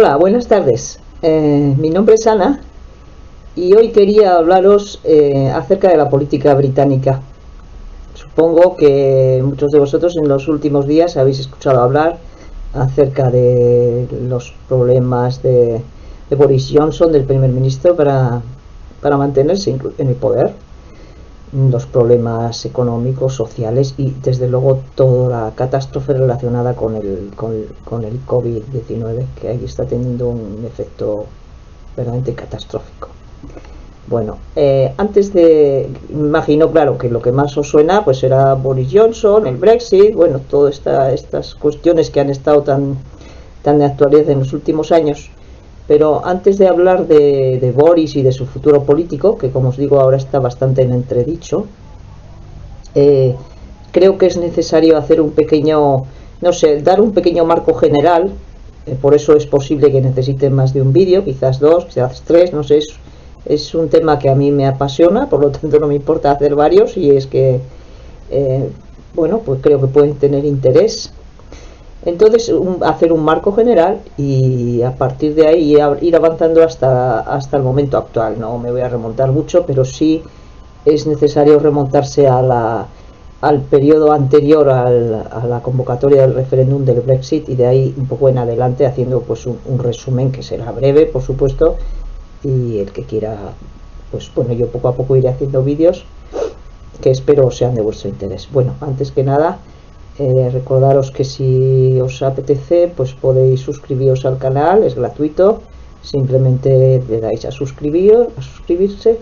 Hola, buenas tardes. Mi nombre es Ana y hoy quería hablaros acerca de la política británica. Supongo que muchos de vosotros en los últimos días habéis escuchado hablar acerca de los problemas de Boris Johnson, del primer ministro, para mantenerse en el poder, los problemas económicos, sociales y desde luego toda la catástrofe relacionada con el COVID-19, que ahí está teniendo un efecto verdaderamente catastrófico. Bueno, imagino, claro, que lo que más os suena pues será Boris Johnson, el Brexit, bueno, todas estas cuestiones que han estado tan de actualidad en los últimos años. Pero antes de hablar de Boris y de su futuro político, que como os digo ahora está bastante en entredicho, creo que es necesario hacer un pequeño, dar un pequeño marco general. Por eso es posible que necesite más de un vídeo, quizás dos, quizás tres, no sé. Es un tema que a mí me apasiona, por lo tanto no me importa hacer varios, y es que, bueno, pues creo que pueden tener interés. Entonces, hacer un marco general y a partir de ahí ir avanzando hasta el momento actual. No me voy a remontar mucho, pero sí es necesario remontarse al periodo anterior a la convocatoria del referéndum del Brexit, y de ahí un poco en adelante, haciendo pues un resumen que será breve, por supuesto, y el que quiera, pues bueno, yo poco a poco iré haciendo vídeos que espero sean de vuestro interés. Bueno, antes que nada, recordaros que si os apetece pues podéis suscribiros al canal, es gratuito, simplemente le dais a suscribirse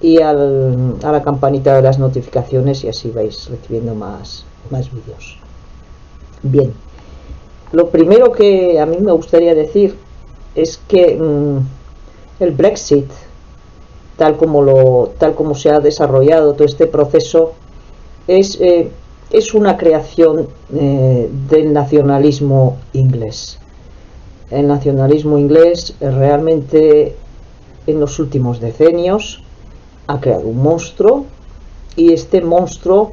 y a la campanita de las notificaciones, y así vais recibiendo más vídeos. Bien, lo primero que a mí me gustaría decir es que el Brexit, tal como se ha desarrollado todo este proceso, es una creación del nacionalismo inglés. El nacionalismo inglés realmente en los últimos decenios ha creado un monstruo, y este monstruo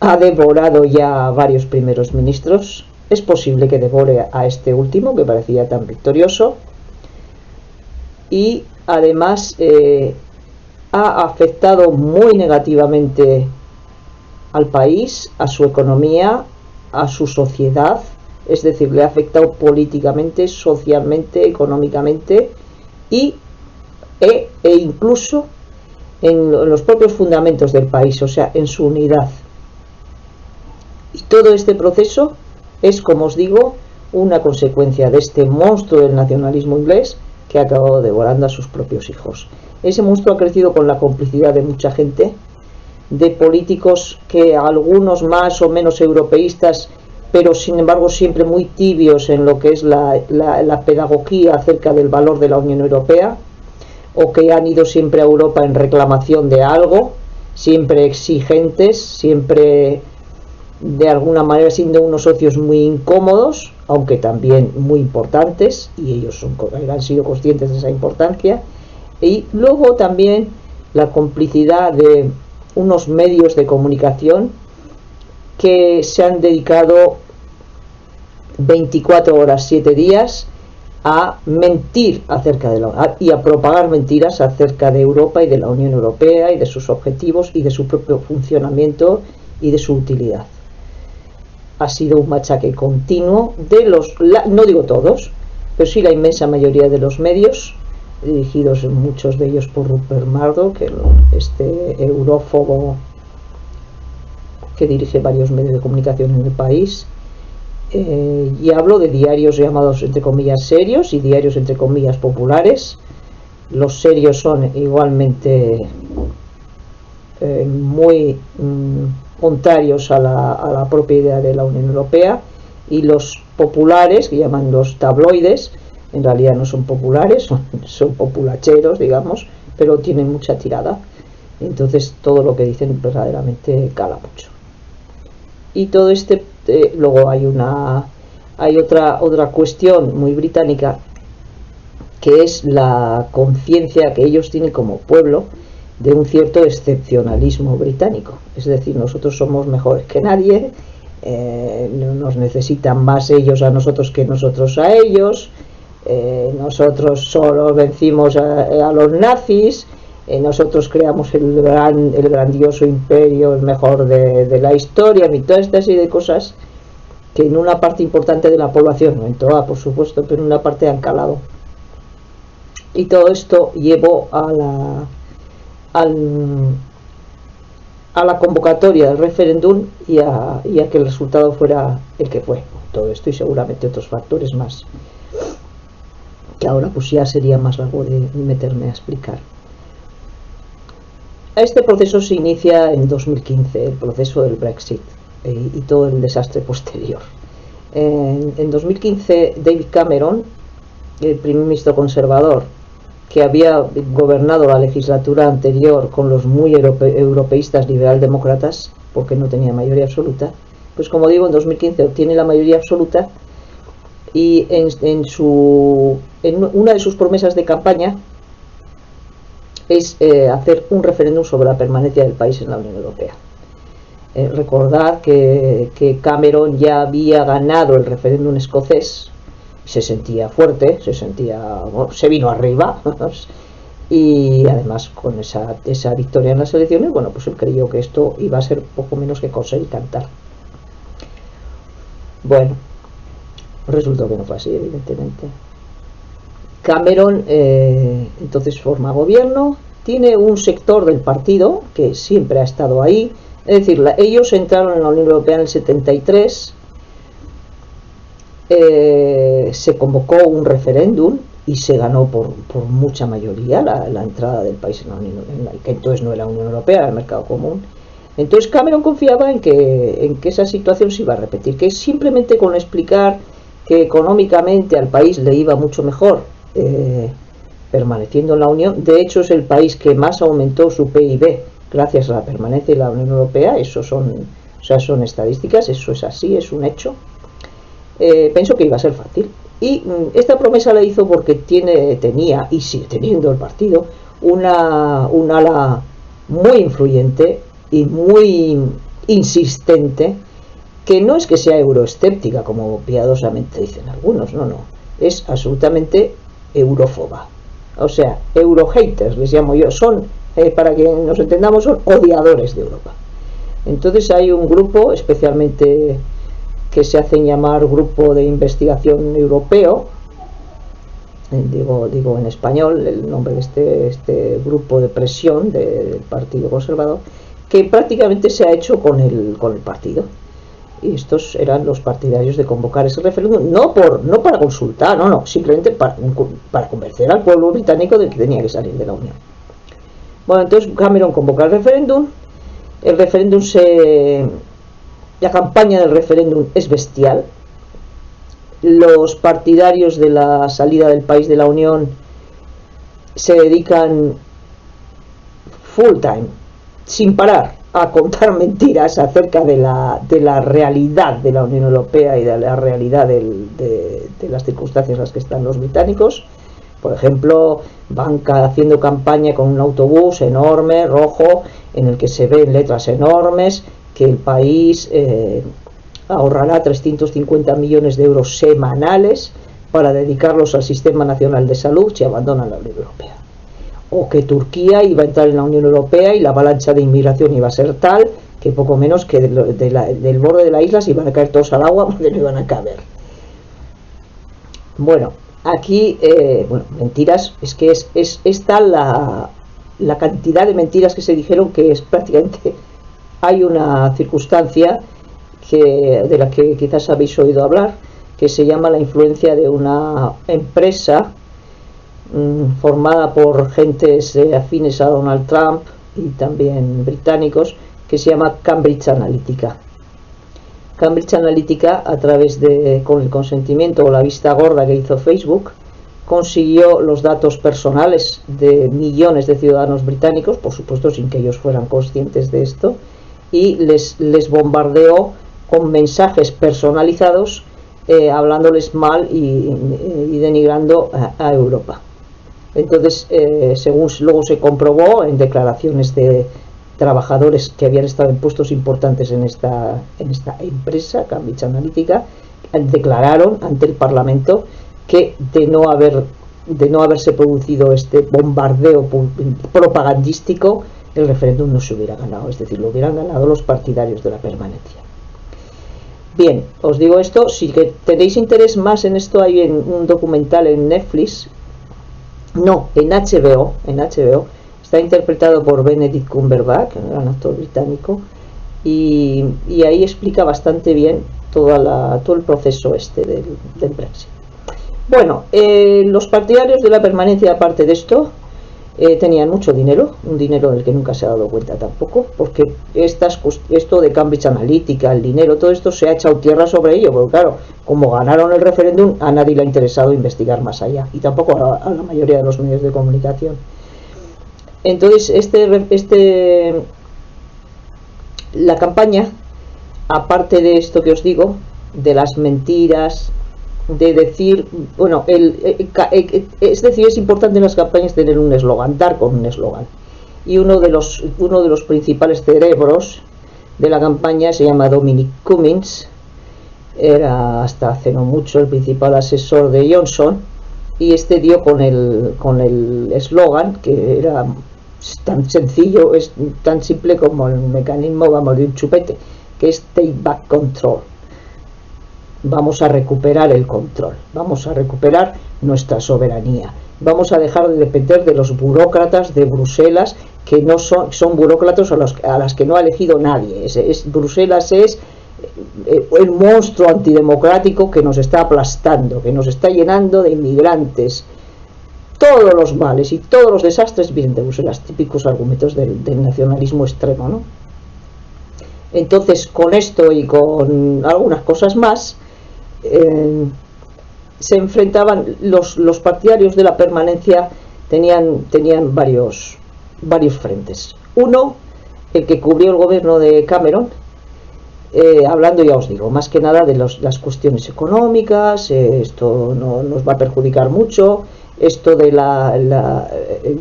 ha devorado ya a varios primeros ministros. Es posible que devore a este último, que parecía tan victorioso, y además ha afectado muy negativamente al país, a su economía, a su sociedad. Es decir, le ha afectado políticamente, socialmente, económicamente e incluso en los propios fundamentos del país, o sea, en su unidad. Y todo este proceso es, como os digo, una consecuencia de este monstruo del nacionalismo inglés, que ha acabado devorando a sus propios hijos. Ese monstruo ha crecido con la complicidad de mucha gente, de políticos que algunos más o menos europeístas, pero sin embargo siempre muy tibios en lo que es la pedagogía acerca del valor de la Unión Europea, o que han ido siempre a Europa en reclamación de algo, siempre exigentes, siempre de alguna manera siendo unos socios muy incómodos, aunque también muy importantes, y ellos han sido conscientes de esa importancia. Y luego también la complicidad de unos medios de comunicación que se han dedicado 24 horas, 7 días a mentir y a propagar mentiras acerca de Europa y de la Unión Europea y de sus objetivos y de su propio funcionamiento y de su utilidad. Ha sido un machaque continuo de no digo todos, pero sí la inmensa mayoría de los medios, dirigidos muchos de ellos por Rupert Murdoch, este eurófobo que dirige varios medios de comunicación en el país. Y hablo de diarios llamados entre comillas serios y diarios entre comillas populares. Los serios son igualmente muy contrarios a la propia idea de la Unión Europea, y los populares, que llaman los tabloides, en realidad no son populares, son populacheros, digamos, pero tienen mucha tirada. Entonces todo lo que dicen verdaderamente cala mucho. Y todo luego hay otra cuestión muy británica, que es la conciencia que ellos tienen como pueblo de un cierto excepcionalismo británico. Es decir, nosotros somos mejores que nadie, nos necesitan más ellos a nosotros que nosotros a ellos, nosotros solo vencimos a los nazis, nosotros creamos el grandioso imperio, el mejor de la historia, y toda esta serie de cosas que en una parte importante de la población, no en toda por supuesto, pero en una parte han calado. Y todo esto llevó a la convocatoria del referéndum y a que el resultado fuera el que fue. Todo esto y seguramente otros factores más, que ahora pues ya sería más largo de meterme a explicar. Este proceso se inicia en 2015, el proceso del Brexit y todo el desastre posterior. En 2015 David Cameron, el primer ministro conservador, que había gobernado la legislatura anterior con los muy europeístas liberaldemócratas, porque no tenía mayoría absoluta, pues como digo, en 2015 obtiene la mayoría absoluta y en una de sus promesas de campaña es hacer un referéndum sobre la permanencia del país en la Unión Europea. Recordad que Cameron ya había ganado el referéndum escocés, se sentía fuerte, se vino arriba y además con esa victoria en las elecciones, bueno, pues él creyó que esto iba a ser poco menos que coser y cantar. Bueno, resultó que no fue así, evidentemente. Cameron entonces forma gobierno, tiene un sector del partido que siempre ha estado ahí, es decir, ellos entraron en la Unión Europea en el 73, se convocó un referéndum y se ganó por mucha mayoría la entrada del país en la Unión Europea, que entonces no era la Unión Europea, era el mercado común. Entonces Cameron confiaba en que esa situación se iba a repetir, que simplemente con explicar que económicamente al país le iba mucho mejor permaneciendo en la Unión. De hecho es el país que más aumentó su PIB gracias a la permanencia en la Unión Europea. Eso son estadísticas, eso es así, es un hecho. Pensó que iba a ser fácil y esta promesa la hizo porque tenía y sigue teniendo el partido un ala muy influyente y muy insistente, que no es que sea euroescéptica como piadosamente dicen algunos, no, es absolutamente eurófoba, o sea, eurohaters les llamo yo, son, para que nos entendamos, son odiadores de Europa. Entonces hay un grupo especialmente que se hacen llamar Grupo de Investigación Europeo, digo en español el nombre de este grupo de presión del Partido Conservador, que prácticamente se ha hecho con el partido. Y estos eran los partidarios de convocar ese referéndum, no para consultar, simplemente para convencer al pueblo británico de que tenía que salir de la Unión. Bueno, entonces Cameron convoca el referéndum. La campaña del referéndum es bestial. Los partidarios de la salida del país de la Unión se dedican full time, sin parar, a contar mentiras acerca de la realidad de la Unión Europea y de la realidad de las circunstancias en las que están los británicos. Por ejemplo, van haciendo campaña con un autobús enorme, rojo, en el que se ven letras enormes que el país ahorrará 350 millones de euros semanales para dedicarlos al Sistema Nacional de Salud si abandonan la Unión Europea. O que Turquía iba a entrar en la Unión Europea y la avalancha de inmigración iba a ser tal que poco menos que del borde de la isla se iban a caer todos al agua porque no iban a caber. Bueno, aquí, mentiras, es que es tal la cantidad de mentiras que se dijeron que es prácticamente... Hay una circunstancia de la que quizás habéis oído hablar, que se llama la influencia de una empresa formada por gentes afines a Donald Trump y también británicos, que se llama Cambridge Analytica. Cambridge Analytica, con el consentimiento o la vista gorda que hizo Facebook, consiguió los datos personales de millones de ciudadanos británicos, por supuesto sin que ellos fueran conscientes de esto, y les bombardeó con mensajes personalizados hablándoles mal y denigrando a Europa. Entonces, según luego se comprobó en declaraciones de trabajadores que habían estado en puestos importantes en esta empresa, Cambridge Analytica, declararon ante el Parlamento que de no haberse producido este bombardeo propagandístico, el referéndum no se hubiera ganado, es decir, lo hubieran ganado los partidarios de la permanencia. Bien, os digo esto, si que tenéis interés más en esto, hay un documental en Netflix, no, en HBO, está interpretado por Benedict Cumberbatch, un gran actor británico, y ahí explica bastante bien todo el proceso del Brexit. Bueno, los partidarios de la permanencia, aparte de esto, tenían mucho dinero, un dinero del que nunca se ha dado cuenta tampoco, porque esto de Cambridge Analytica, el dinero, todo esto se ha echado tierra sobre ello, porque claro, como ganaron el referéndum, a nadie le ha interesado investigar más allá, y tampoco a la mayoría de los medios de comunicación. Entonces, la campaña, aparte de esto que os digo, de las mentiras, de decir, bueno, es decir, es importante en las campañas tener un eslogan, dar con un eslogan. Y uno de los principales cerebros de la campaña se llama Dominic Cummings, era hasta hace no mucho el principal asesor de Johnson, y dio con el eslogan, que era tan sencillo, es tan simple como el mecanismo, vamos, de un chupete, que es Take Back Control. Vamos a recuperar el control, vamos a recuperar nuestra soberanía, vamos a dejar de depender de los burócratas de Bruselas, que no son burócratas a las que no ha elegido nadie. Bruselas es el monstruo antidemocrático que nos está aplastando, que nos está llenando de inmigrantes. Todos los males y todos los desastres vienen de Bruselas, típicos argumentos del nacionalismo extremo, ¿no? Entonces, con esto y con algunas cosas más, se enfrentaban los partidarios de la permanencia, tenían varios frentes. Uno, el que cubrió el gobierno de Cameron, hablando, ya os digo, más que nada de las cuestiones económicas, esto no nos va a perjudicar mucho, esto de la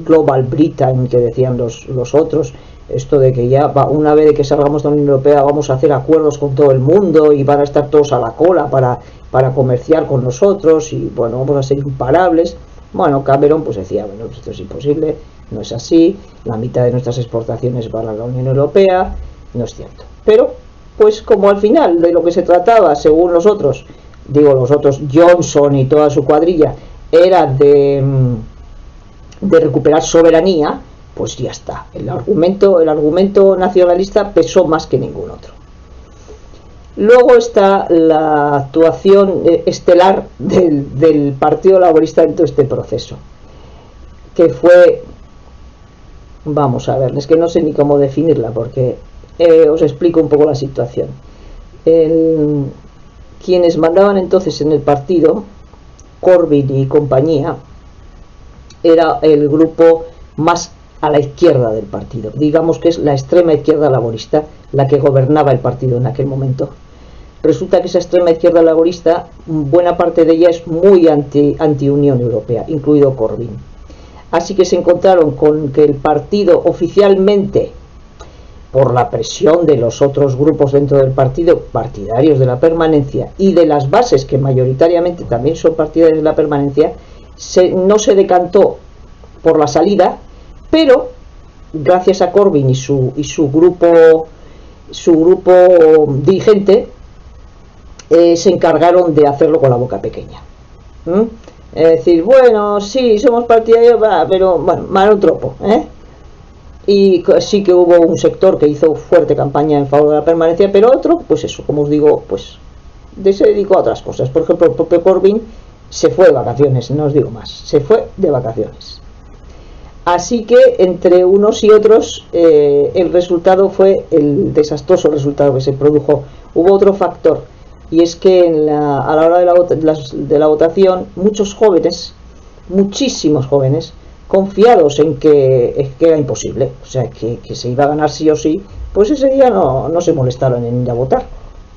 Global Britain que decían los otros, esto de que ya una vez que salgamos de la Unión Europea vamos a hacer acuerdos con todo el mundo y van a estar todos a la cola para comerciar con nosotros y bueno, vamos a ser imparables. Bueno, Cameron pues decía, bueno, pues esto es imposible, no es así, la mitad de nuestras exportaciones van a la Unión Europea, no es cierto. Pero pues como al final de lo que se trataba, según los otros, Johnson y toda su cuadrilla, era de recuperar soberanía, pues ya está. El argumento nacionalista pesó más que ningún otro. Luego está la actuación estelar del Partido Laborista en todo este proceso, que fue, vamos a ver, es que no sé ni cómo definirla, porque os explico un poco la situación. Quienes mandaban entonces en el partido, Corbyn y compañía, era el grupo más a la izquierda del partido, digamos que es la extrema izquierda laborista la que gobernaba el partido en aquel momento. Resulta que esa extrema izquierda laborista, buena parte de ella es muy anti-Unión Europea, incluido Corbyn. Así que se encontraron con que el partido oficialmente, por la presión de los otros grupos dentro del partido, partidarios de la permanencia, y de las bases que mayoritariamente también son partidarios de la permanencia, no se decantó por la salida, pero gracias a Corbyn y su grupo dirigente, se encargaron de hacerlo con la boca pequeña. Es decir, bueno, sí, somos partidarios, pero bueno, mano tropo, y sí que hubo un sector que hizo fuerte campaña en favor de la permanencia, pero otro, pues eso, como os digo, pues se dedicó a otras cosas. Por ejemplo, el propio Corbyn se fue de vacaciones, no os digo más, se fue de vacaciones. Así que entre unos y otros el resultado fue el desastroso resultado que se produjo. Hubo otro factor, y es que a la hora de la votación, muchos jóvenes, muchísimos jóvenes, confiados en que era imposible, o sea, que se iba a ganar sí o sí, pues ese día no se molestaron en ir a votar.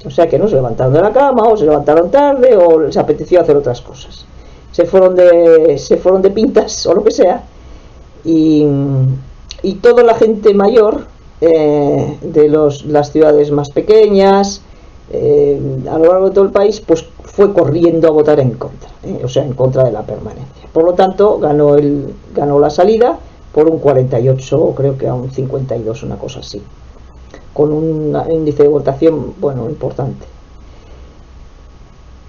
O sea, que no se levantaron de la cama, o se levantaron tarde, o les apeteció hacer otras cosas. Se fueron de pintas, o lo que sea, y toda la gente mayor de las ciudades más pequeñas, a lo largo de todo el país, pues fue corriendo a votar en contra, o sea, en contra de la permanencia. Por lo tanto, ganó la salida por un 48, o creo que a un 52, una cosa así, con un índice de votación, bueno, importante.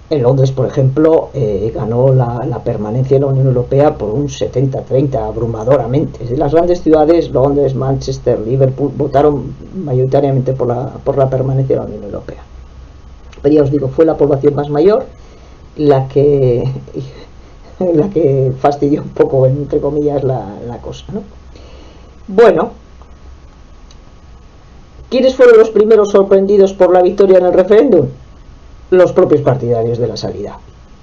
En Londres, por ejemplo, ganó la permanencia en la Unión Europea por un 70-30, abrumadoramente. Es de las grandes ciudades, Londres, Manchester, Liverpool, votaron mayoritariamente por la permanencia en la Unión Europea. Pero ya os digo, fue la población más mayor la que fastidió un poco, entre comillas, la cosa, ¿no? Bueno, ¿quiénes fueron los primeros sorprendidos por la victoria en el referéndum? Los propios partidarios de la salida.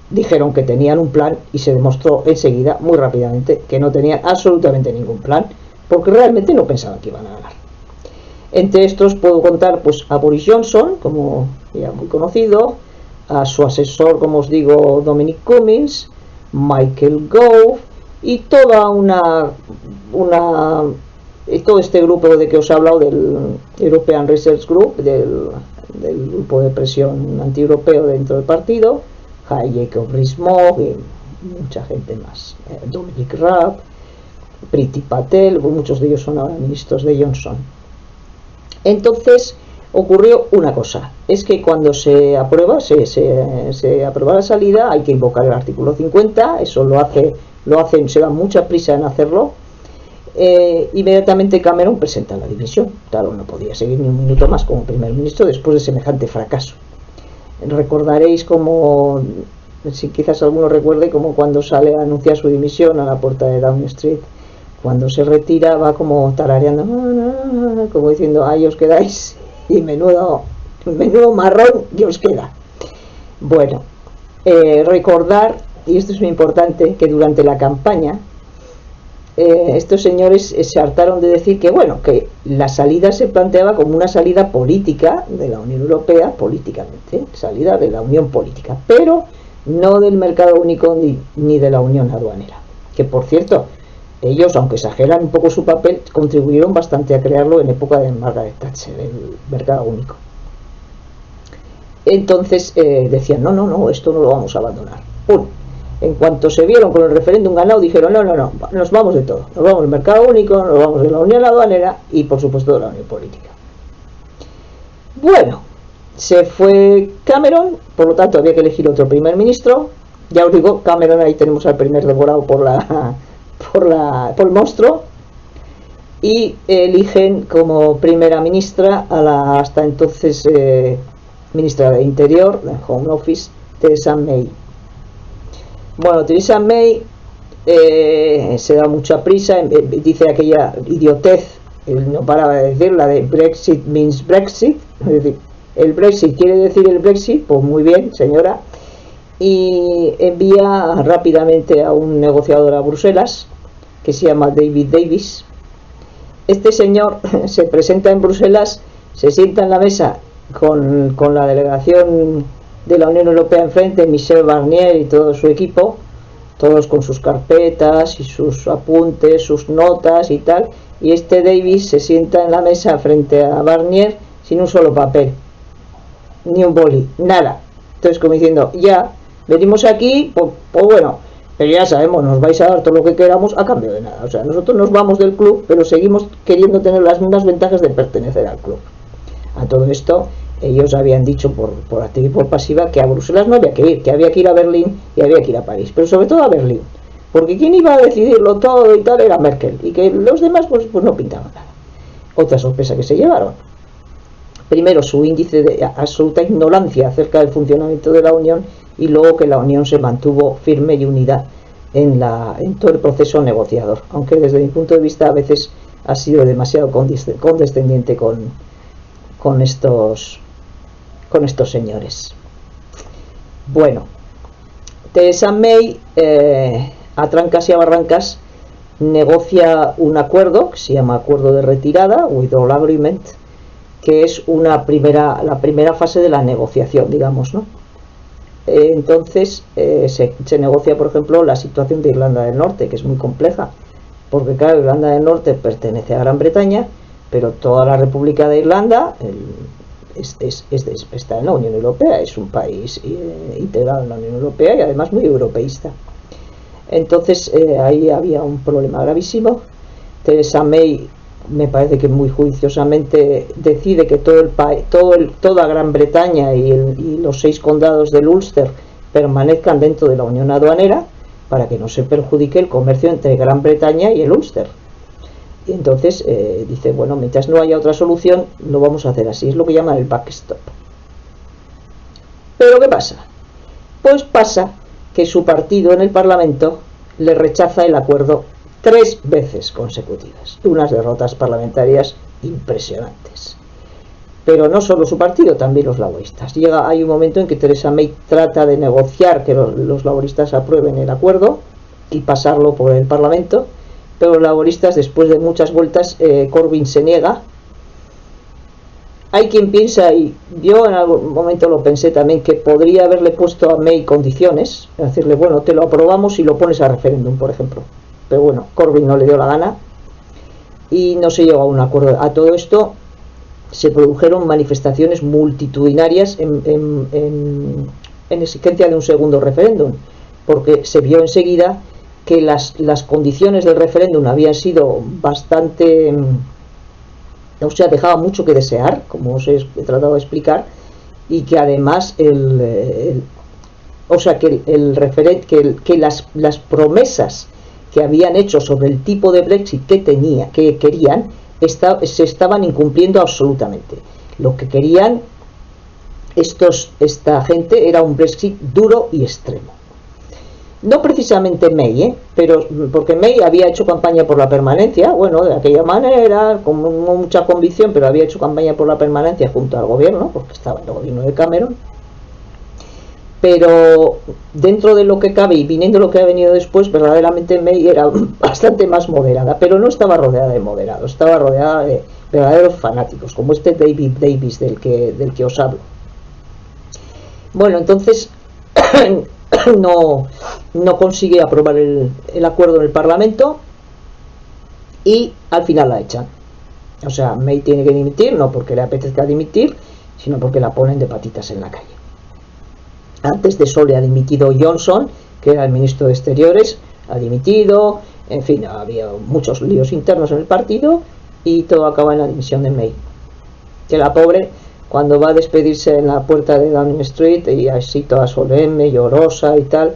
Dijeron que tenían un plan y se demostró enseguida, muy rápidamente, que no tenían absolutamente ningún plan, porque realmente no pensaban que iban a ganar. Entre estos puedo contar pues a Boris Johnson, como ya muy conocido, a su asesor, como os digo, Dominic Cummings, Michael Gove y todo este grupo de que os he hablado, del European Research Group, del grupo de presión anti-europeo dentro del partido, Jacob Rees-Mogg y mucha gente más, Dominic Raab, Priti Patel, muchos de ellos son ahora ministros de Johnson. Entonces ocurrió una cosa, es que cuando se aprueba la salida, hay que invocar el artículo 50, eso lo hacen, se da mucha prisa en hacerlo. Inmediatamente Cameron presenta la dimisión. Claro, no podía seguir ni un minuto más como primer ministro después de semejante fracaso. Recordaréis como, si quizás alguno recuerde, como cuando sale a anunciar su dimisión a la puerta de Downing Street, cuando se retira va como tarareando, como diciendo, ahí os quedáis y menudo marrón que os queda. Bueno, recordar, y esto es muy importante, que durante la campaña estos señores se hartaron de decir que bueno, que la salida se planteaba como una salida política de la Unión Europea, políticamente, salida de la Unión Política, pero no del mercado único ni de la Unión Aduanera, que por cierto, ellos, aunque exageran un poco su papel, contribuyeron bastante a crearlo en época de Margaret Thatcher, el mercado único. Entonces decían, no, esto no lo vamos a abandonar. En cuanto se vieron con el referéndum ganado, dijeron, no, nos vamos de todo. Nos vamos del mercado único, nos vamos de la Unión Aduanera y, por supuesto, de la Unión Política. Bueno, se fue Cameron, por lo tanto había que elegir otro primer ministro. Ya os digo, Cameron, ahí tenemos al primer devorado por el monstruo. Y eligen como primera ministra a la hasta entonces ministra de Interior, de Home Office, Theresa May. Bueno, Theresa May se da mucha prisa, dice aquella idiotez, él no paraba de decir, la de Brexit means Brexit, es decir, el Brexit quiere decir el Brexit, pues muy bien, señora, y envía rápidamente a un negociador a Bruselas, que se llama David Davis. Este señor se presenta en Bruselas, se sienta en la mesa con la delegación de la Unión Europea enfrente, Michel Barnier y todo su equipo, todos con sus carpetas y sus apuntes, sus notas y tal, y este Davis se sienta en la mesa frente a Barnier sin un solo papel, ni un boli, nada. Entonces, como diciendo, ya, venimos aquí, pues bueno, pero ya sabemos, nos vais a dar todo lo que queramos a cambio de nada. O sea, nosotros nos vamos del club, pero seguimos queriendo tener las mismas ventajas de pertenecer al club. A todo esto, ellos habían dicho por activa y por pasiva que a Bruselas no había que ir, que había que ir a Berlín y había que ir a París, pero sobre todo a Berlín, porque quien iba a decidirlo todo y tal era Merkel, y que los demás pues no pintaban nada. Otra sorpresa que se llevaron: primero, su índice de absoluta ignorancia acerca del funcionamiento de la Unión, y luego que la Unión se mantuvo firme y unida en todo el proceso negociador, aunque desde mi punto de vista a veces ha sido demasiado condescendiente con estos señores. Bueno, Theresa May a trancas y a barrancas negocia un acuerdo que se llama acuerdo de retirada, Withdrawal Agreement, que es la primera fase de la negociación, digamos, ¿no? Entonces se negocia, por ejemplo, la situación de Irlanda del Norte, que es muy compleja, porque claro, Irlanda del Norte pertenece a Gran Bretaña, pero toda la República de Irlanda, está en la Unión Europea, es un país integrado en la Unión Europea y además muy europeísta. Entonces ahí había un problema gravísimo. Theresa May, me parece que muy juiciosamente, decide que toda Gran Bretaña y los 6 condados del Ulster permanezcan dentro de la Unión Aduanera para que no se perjudique el comercio entre Gran Bretaña y el Ulster. Y entonces dice, bueno, mientras no haya otra solución, lo vamos a hacer así. Es lo que llaman el backstop. Pero ¿qué pasa? Pues pasa que su partido en el Parlamento le rechaza el acuerdo 3 veces consecutivas. Unas derrotas parlamentarias impresionantes. Pero no solo su partido, también los laboristas. Hay un momento en que Theresa May trata de negociar que los laboristas aprueben el acuerdo y pasarlo por el Parlamento, pero los laboristas, después de muchas vueltas, Corbyn se niega. Hay quien piensa, y yo en algún momento lo pensé también, que podría haberle puesto a May condiciones, decirle, bueno, te lo aprobamos y lo pones a referéndum, por ejemplo. Pero bueno, Corbyn no le dio la gana y no se llegó a un acuerdo. A todo esto se produjeron manifestaciones multitudinarias en exigencia de un segundo referéndum, porque se vio enseguida que las condiciones del referéndum habían sido bastante, o sea, dejaba mucho que desear, como os he tratado de explicar, y que además las promesas que habían hecho sobre el tipo de Brexit que querían, se estaban incumpliendo absolutamente. Lo que querían esta gente era un Brexit duro y extremo. No precisamente May, pero porque May había hecho campaña por la permanencia, bueno, de aquella manera, con mucha convicción, pero había hecho campaña por la permanencia junto al gobierno, porque estaba en el gobierno de Cameron. Pero dentro de lo que cabe y viniendo lo que ha venido después, verdaderamente May era bastante más moderada, pero no estaba rodeada de moderados, estaba rodeada de verdaderos fanáticos, como este David Davis del que os hablo. Bueno, entonces no consigue aprobar el acuerdo en el Parlamento y al final la echan. O sea, May tiene que dimitir, no porque le apetezca dimitir, sino porque la ponen de patitas en la calle. Antes de eso le ha dimitido Johnson, que era el ministro de Exteriores, ha dimitido, en fin, había muchos líos internos en el partido y todo acaba en la dimisión de May. Que la pobre, cuando va a despedirse en la puerta de Downing Street, y así toda solemne, llorosa y tal,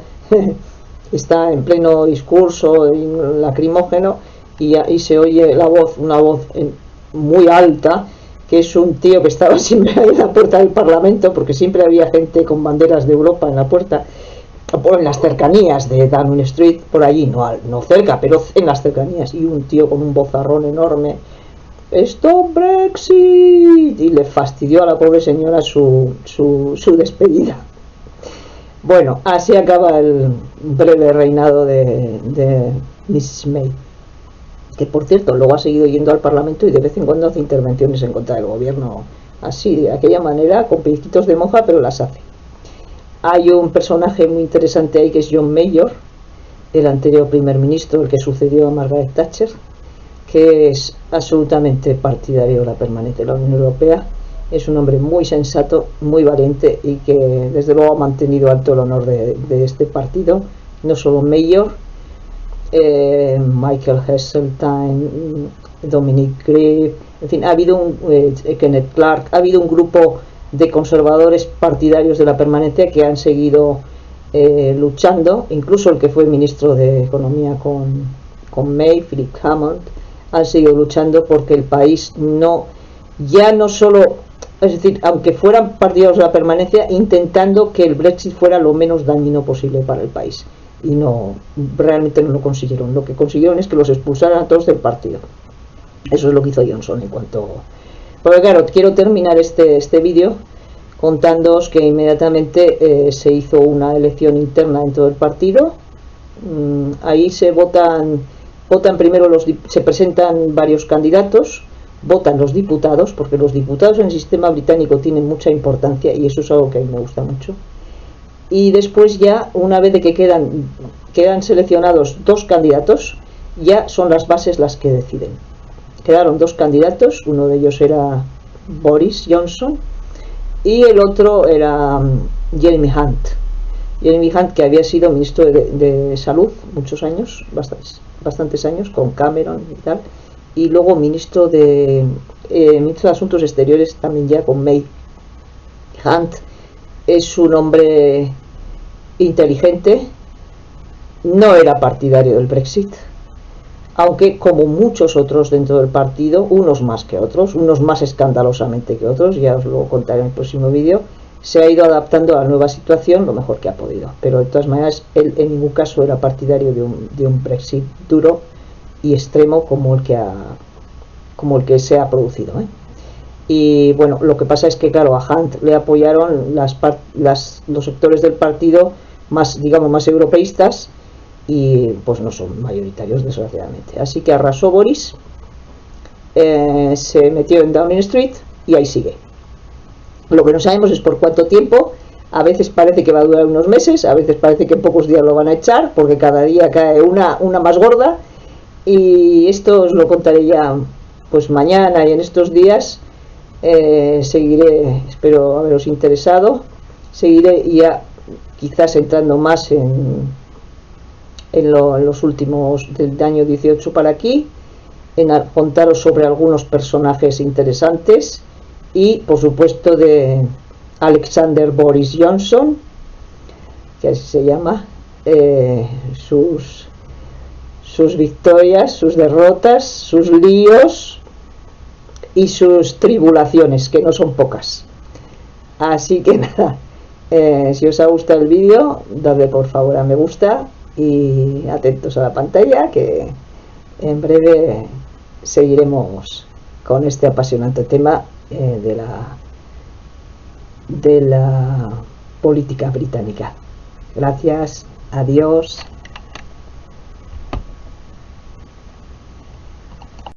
está en pleno discurso lacrimógeno y se oye una voz muy alta, que es un tío que estaba siempre ahí en la puerta del Parlamento, porque siempre había gente con banderas de Europa en la puerta, o en las cercanías de Downing Street, por allí, no cerca, pero en las cercanías, y un tío con un vozarrón enorme, ¡Stop Brexit! Y le fastidió a la pobre señora su despedida. Bueno, así acaba el breve reinado de Mrs. May, que por cierto luego ha seguido yendo al Parlamento y de vez en cuando hace intervenciones en contra del gobierno, así, de aquella manera, con pellizquitos de monja, pero las hace. Hay un personaje muy interesante ahí que es John Major, el anterior primer ministro, el que sucedió a Margaret Thatcher, que es absolutamente partidario de la permanencia de la Unión Europea. Es un hombre muy sensato, muy valiente y que desde luego ha mantenido alto el honor de este partido. No solo Major, Michael Heseltine, Dominic Grieve, en fin, ha habido Kenneth Clark, ha habido un grupo de conservadores partidarios de la permanencia que han seguido luchando, incluso el que fue ministro de Economía con May, Philip Hammond, han seguido luchando porque el país ya no solo, es decir, aunque fueran partidarios de la permanencia, intentando que el Brexit fuera lo menos dañino posible para el país. Y realmente no lo consiguieron. Lo que consiguieron es que los expulsaran a todos del partido. Eso es lo que hizo Johnson en cuanto... Porque claro, quiero terminar este vídeo contándoos que inmediatamente se hizo una elección interna dentro del partido. Ahí se votan primero se presentan varios candidatos, votan los diputados, porque los diputados en el sistema británico tienen mucha importancia y eso es algo que a mí me gusta mucho. Y después ya, una vez de que quedan seleccionados 2 candidatos, ya son las bases las que deciden. Quedaron 2 candidatos, uno de ellos era Boris Johnson, y el otro era Jeremy Hunt. Jeremy Hunt, que había sido ministro de Salud muchos años, bastantes años, con Cameron y tal, y luego ministro de Asuntos Exteriores también ya con May. Hunt es un hombre inteligente, no era partidario del Brexit, aunque como muchos otros dentro del partido, unos más que otros, unos más escandalosamente que otros, ya os lo contaré en el próximo vídeo, se ha ido adaptando a la nueva situación lo mejor que ha podido, pero de todas maneras él en ningún caso era partidario de un Brexit duro y extremo como el que se ha producido, ¿eh? Y bueno, lo que pasa es que claro, a Hunt le apoyaron los sectores del partido más, digamos, más europeístas, y pues no son mayoritarios desgraciadamente, así que arrasó Boris, se metió en Downing Street y ahí sigue. Lo que no sabemos es por cuánto tiempo. A veces parece que va a durar unos meses, a veces parece que en pocos días lo van a echar, porque cada día cae una más gorda, y esto os lo contaré ya pues mañana y en estos días. Seguiré, espero haberos interesado, seguiré ya quizás entrando más en los últimos del año 18 para aquí, en contaros sobre algunos personajes interesantes y por supuesto de Alexander Boris Johnson, que así se llama, sus victorias, sus derrotas, sus líos y sus tribulaciones, que no son pocas. Así que nada, si os ha gustado el vídeo, dadle por favor a me gusta y atentos a la pantalla, que en breve seguiremos con este apasionante tema de la política británica. Gracias, adiós.